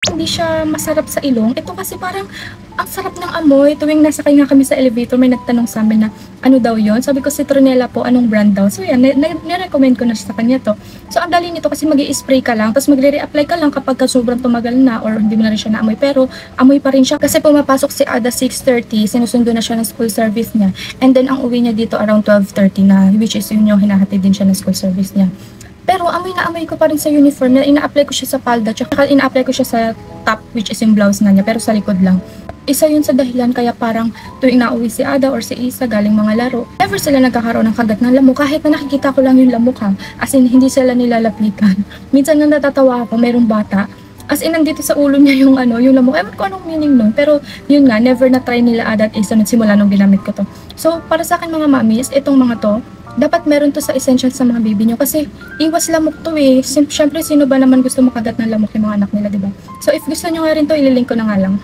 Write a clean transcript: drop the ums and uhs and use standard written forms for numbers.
hindi siya masarap sa ilong. Ito kasi parang ang sarap ng amoy. Tuwing nasakay nga kami sa elevator, may nagtanong sa amin na ano daw yon. Sabi ko citronella po, anong brand daw. So yan, nirecommend ko na sa kanya to. So ang dali nito kasi mag-i-spray ka lang, tapos magre-reapply ka lang kapag sobrang tumagal na or hindi mo na rin siya naamoy. Pero amoy pa rin siya kasi pumapasok si Ada 6:30, sinusundo na siya ng school service niya. And then ang uwi niya dito around 12:30 na, which is yun yung hinahatid din siya ng school service niya. Pero amoy na amoy ko pa rin sa uniform niya. Ina-apply ko siya sa palda, tsaka ina-apply ko siya sa top, which is yung blouse na niya, pero sa likod lang. Isa yun sa dahilan kaya parang tuwing nauwi si Ada or si Isa galing mga laro, never sila nagkakaroon ng kagat ng lamok kahit na nakikita ko lang yung lamok ha. As in, hindi sila nilalapitan. Minsan na natatawa ako, merong bata. As in, nandito sa ulo niya yung yung lamok. Ewan ko anong meaning nun. Pero yun nga, never na try nila Ada at Isa simula nung ginamit ko to. So, para sa akin mga mamis, itong mga to, dapat meron to sa essential sa mga baby nyo kasi iwas lamok to eh. Siyempre, sino ba naman gusto makagat ng lamok yung mga anak nila, diba? So, if gusto nyo nga rin to, ililink ko na nga lang.